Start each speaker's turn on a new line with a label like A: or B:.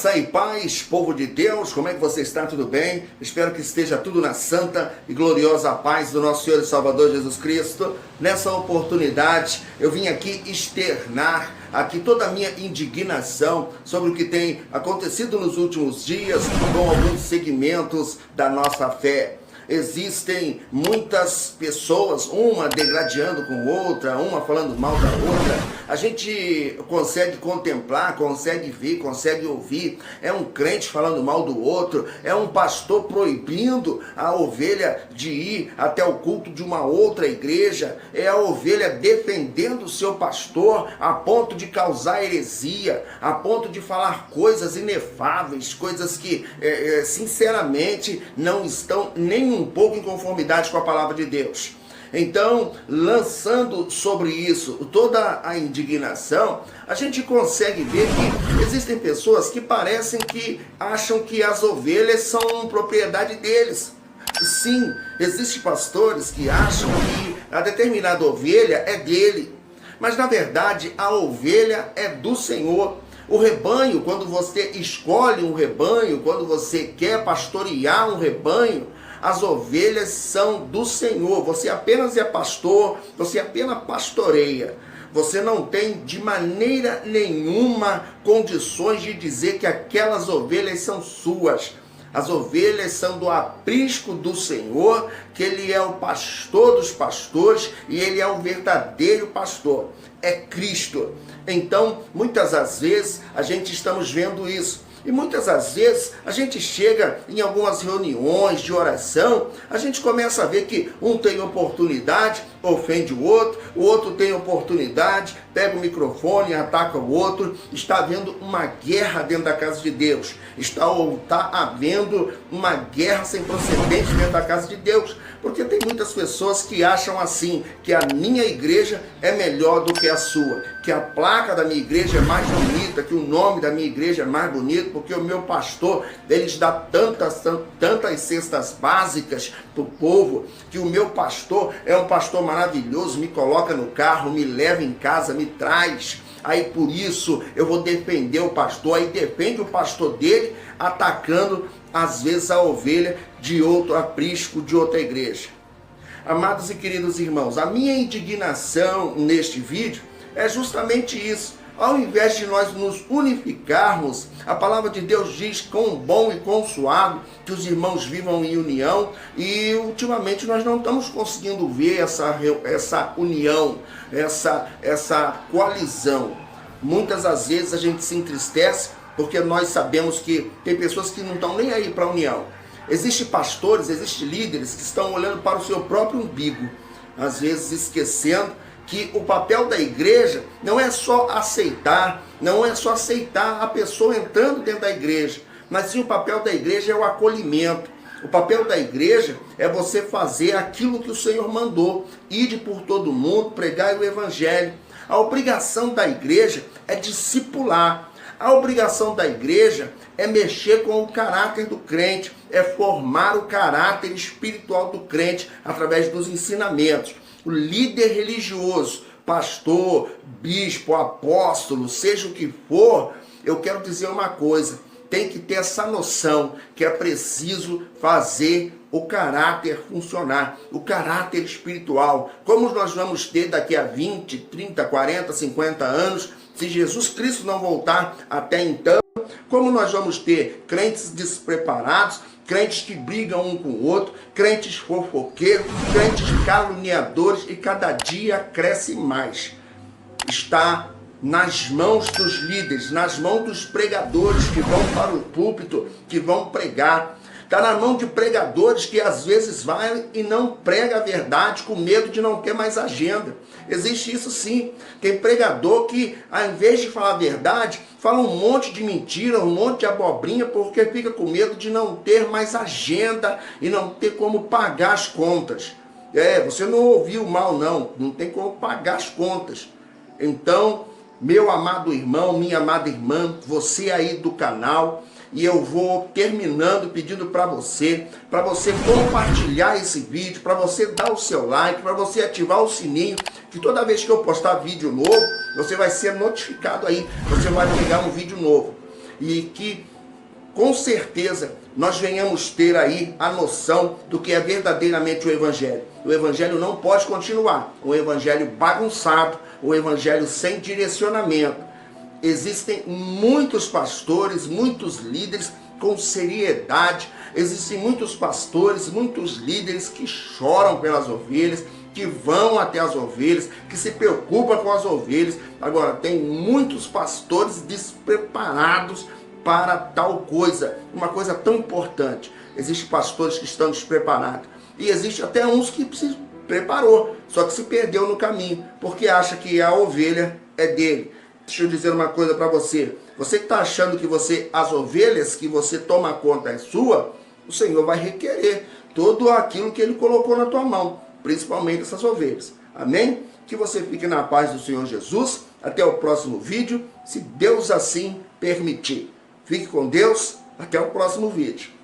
A: Graça e paz, povo de Deus, como é que você está? Tudo bem? Espero que esteja tudo na santa e gloriosa paz do nosso Senhor e Salvador Jesus Cristo. Nessa oportunidade, eu vim aqui externar aqui toda a minha indignação sobre o que tem acontecido nos últimos dias com alguns segmentos da nossa fé. Existem muitas pessoas, uma degradando com outra, uma falando mal da outra. A gente consegue contemplar, consegue ver, consegue ouvir. É um crente falando mal do outro, é um pastor proibindo a ovelha de ir até o culto de uma outra igreja, é a ovelha defendendo o seu pastor a ponto de causar heresia, a ponto de falar coisas inefáveis, coisas que sinceramente não estão nem um pouco em conformidade com a palavra de Deus. Então, lançando sobre isso toda a indignação, a gente consegue ver que existem pessoas que parecem que acham que as ovelhas são propriedade deles. Sim, existem pastores que acham que a determinada ovelha é dele, mas na verdade a ovelha é do Senhor. O rebanho, quando você escolhe um rebanho, quando você quer pastorear um rebanho, as ovelhas são do Senhor. Você apenas é pastor, você apenas pastoreia. Você não tem de maneira nenhuma condições de dizer que aquelas ovelhas são suas. As ovelhas são do aprisco do Senhor, que Ele é o pastor dos pastores e Ele é o verdadeiro pastor. É Cristo. Então, muitas das vezes, a gente estamos vendo isso. E muitas das vezes a gente chega em algumas reuniões de oração, a gente começa a ver que um tem oportunidade, ofende o outro tem oportunidade, pega o microfone e ataca o outro. Está havendo uma guerra dentro da casa de Deus. Está havendo uma guerra sem precedentes dentro da casa de Deus. Porque tem muitas pessoas que acham assim, que a minha igreja é melhor do que a sua, que a placa da minha igreja é mais bonita, que o nome da minha igreja é mais bonito, porque o meu pastor, eles dá tantas cestas básicas para o povo, que o meu pastor é um pastor maravilhoso, me coloca no carro, me leva em casa, me traz. Aí por isso eu vou defender o pastor, aí defende o pastor dele, atacando às vezes a ovelha de outro aprisco, de outra igreja. Amados e queridos irmãos, a minha indignação neste vídeo é justamente isso. Ao invés de nós nos unificarmos, a palavra de Deus diz quão bom e quão suave que os irmãos vivam em união, e ultimamente nós não estamos conseguindo ver essa união, essa coalizão. Muitas das vezes a gente se entristece porque nós sabemos que tem pessoas que não estão nem aí para a união. Existem pastores, existem líderes que estão olhando para o seu próprio umbigo, às vezes esquecendo que o papel da igreja não é só aceitar, não é só aceitar a pessoa entrando dentro da igreja, mas sim o papel da igreja é o acolhimento. O papel da igreja é você fazer aquilo que o Senhor mandou, ide por todo mundo, pregai o evangelho. A obrigação da igreja é discipular. A obrigação da igreja é mexer com o caráter do crente, é formar o caráter espiritual do crente através dos ensinamentos. O líder religioso, pastor, bispo, apóstolo, seja o que for, eu quero dizer uma coisa, tem que ter essa noção que é preciso fazer o caráter funcionar, o caráter espiritual. Como nós vamos ter daqui a 20, 30, 40, 50 anos, se Jesus Cristo não voltar até então, como nós vamos ter crentes despreparados, crentes que brigam um com o outro, crentes fofoqueiros, crentes caluniadores, e cada dia cresce mais. Está nas mãos dos líderes, nas mãos dos pregadores que vão para o púlpito, que vão pregar. Está na mão de pregadores que às vezes vai e não prega a verdade com medo de não ter mais agenda. Existe isso sim. Tem pregador que, ao invés de falar a verdade, fala um monte de mentira, um monte de abobrinha, porque fica com medo de não ter mais agenda e não ter como pagar as contas. Você não ouviu mal não tem como pagar as contas. Então, meu amado irmão, minha amada irmã, você aí do canal, e eu vou terminando pedindo para você compartilhar esse vídeo, para você dar o seu like, para você ativar o sininho, que toda vez que eu postar vídeo novo, você vai ser notificado aí, você vai pegar um vídeo novo. E que com certeza nós venhamos ter aí a noção do que é verdadeiramente o Evangelho. O Evangelho não pode continuar, um Evangelho bagunçado, um Evangelho sem direcionamento. Existem muitos pastores, muitos líderes com seriedade, existem muitos pastores, muitos líderes que choram pelas ovelhas, que vão até as ovelhas, que se preocupam com as ovelhas. Agora, tem muitos pastores despreparados para tal coisa, uma coisa tão importante. Existem pastores que estão despreparados, e existe até uns que se preparou, só que se perdeu no caminho, porque acha que a ovelha é dele. Deixa eu dizer uma coisa para você. Você que está achando que as ovelhas que você toma conta é sua, o Senhor vai requerer tudo aquilo que Ele colocou na tua mão, principalmente essas ovelhas. Amém? Que você fique na paz do Senhor Jesus. Até o próximo vídeo, se Deus assim permitir. Fique com Deus. Até o próximo vídeo.